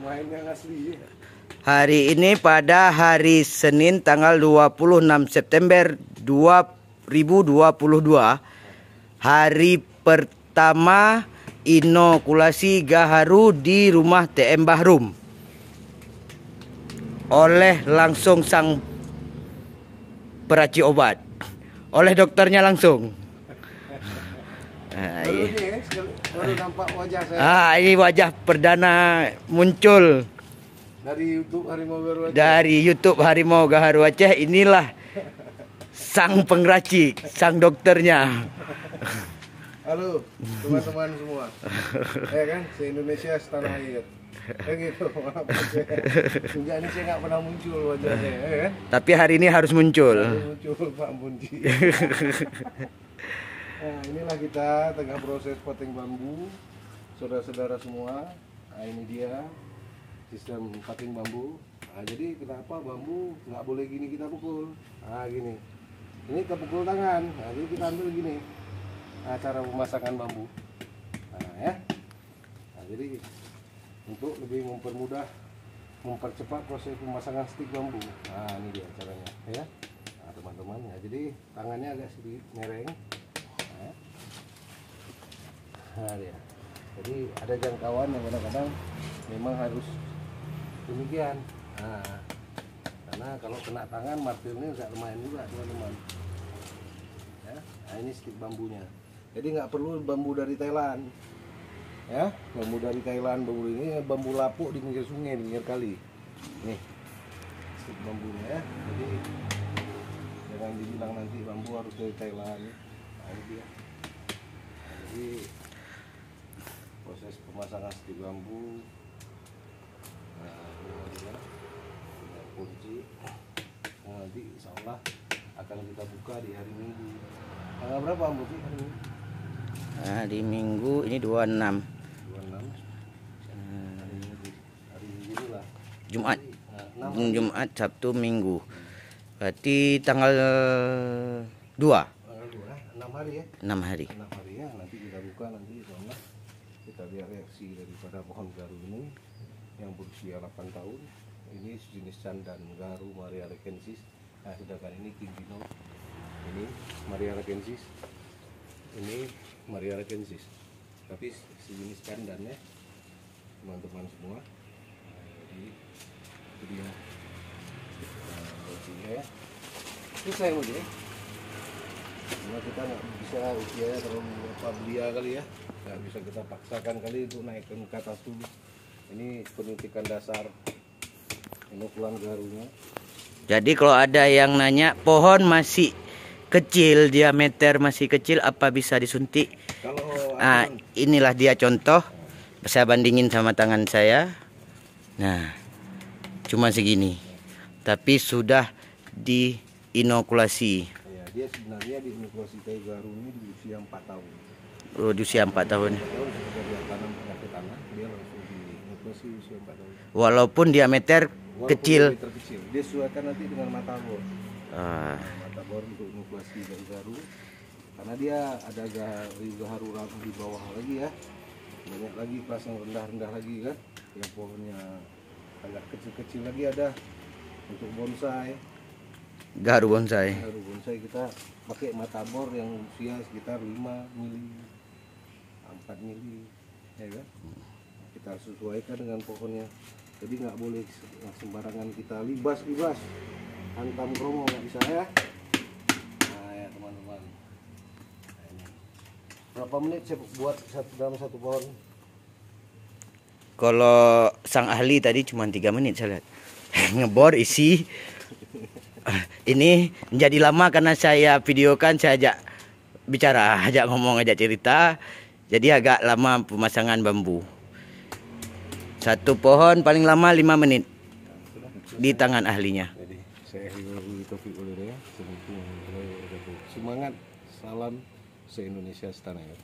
Main yang asli. Hari ini pada hari Senin tanggal 26 September 2022. Hari pertama inokulasi Gaharu di rumah TM Bahrum. Oleh langsung sang peracik obat. Oleh dokternya langsung. Baru nampak wajah saya. Ini wajah perdana muncul Dari YouTube Harimau Gaharu Aceh. Dari YouTube Harimau Gaharu Aceh. Inilah sang pengracik, sang dokternya. Halo teman-teman semua. Ya kan, se-Indonesia setanah air. Kayak gitu. Sejak ini saya nggak pernah muncul wajah saya, ya kan? Tapi hari ini harus muncul. Muncul Pak Bunci. Nah, inilah kita tengah proses potting bambu, saudara-saudara semua. Nah, ini dia sistem potting bambu. Nah, jadi kenapa bambu nggak boleh gini kita pukul? Nah, gini. Ini kita pukul tangan. Nah, jadi kita ambil gini. Nah, cara pemasangan bambu. Nah, ya. Nah, jadi untuk lebih mempercepat proses pemasangan stik bambu. Nah, ini dia caranya, ya. Nah, teman-teman, ya, jadi tangannya agak sedikit miring. Nah, dia. Jadi ada jangkauan yang kadang-kadang memang harus demikian. Nah, karena kalau kena tangan martilnya agak lumayan juga, teman-teman. Ya, nah ini stik bambunya. Jadi nggak perlu bambu dari Thailand. Ya, bambu dari Thailand, bambu ini bambu lapuk di pinggir sungai, di pinggir kali. Nih, stik bambunya ya. Jadi jangan dibilang nanti bambu harus dari Thailand. Nah, ini dia. Nah, jadi proses pemasangan stik bambu. Nah, ini dia. Kita kunci. Nah, nanti insya Allah akan kita buka di hari Minggu. Tanggal berapa Mbak Sih hari Minggu? Nah, di Minggu ini 26. 26. Hari Minggu lah. Jumat. Nah, Jumat, Sabtu, Minggu. Berarti tanggal 2. Tanggal 2, 6 hari ya. 6 hari. 6 hari ya. Nanti kita buka nanti insya Allah. Kita lihat reaksi daripada pohon gaharu ini yang berusia 8 tahun. Ini jenis Candan Gaharu Maria Lekensis. Nah, sedangkan ini King-Gino. Ini Maria Lekensis. Ini Maria Lekensis. Tapi sejenis Candan ya, teman-teman semua. Nah, jadi itu dia. Nah, ya. Selesai udah. Cuma kita nggak bisa usianya terlalu belia kali ya. Nggak bisa kita paksakan kali untuk naikkan ke atas dulu. Ini penyuntikan dasar inokulan gaharunya. Jadi kalau ada yang nanya pohon masih kecil, diameter masih kecil, apa bisa disuntik? Nah, inilah dia contoh. Saya bandingin sama tangan saya. Nah, cuma segini. Tapi sudah diinokulasi. Ya, dia sebenarnya diinokulasi kayu gaharu ini di usia 4 tahun. Oh, di usia 4 tahun. Ketika dia tanam ke tanah, dia langsung diinokulasi usia 4 tahun. Walaupun diameter kecil. Kecil. Dia sesuaikan nanti dengan matabor. Matabor untuk inokulasi dari gaharu. Karena dia ada gaharu di bawah lagi ya. Banyak lagi kelas yang rendah-rendah lagi kan. Yang pohonnya agak kecil-kecil lagi ada untuk bonsai. Gaharu bonsai. Gaharu bonsai kita pakai matabor yang usia sekitar 5 mili, 4 mili, ya kan? Kita sesuaikan dengan pohonnya. Jadi nggak boleh sembarangan kita libas, hantam kromo nggak bisa ya. Nah ya teman-teman. Nah, ini. Berapa menit saya buat dalam satu pohon? Kalau sang ahli tadi cuma 3 menit saya lihat. Ngebor isi. Ini menjadi lama karena saya videokan, saya ajak bicara, ajak ngomong, ajak cerita. Jadi agak lama pemasangan bambu. Satu pohon paling lama 5 menit di tangan ahlinya. Jadi saya Taufik Uliraya. Semangat, salam se-Indonesia setanah air.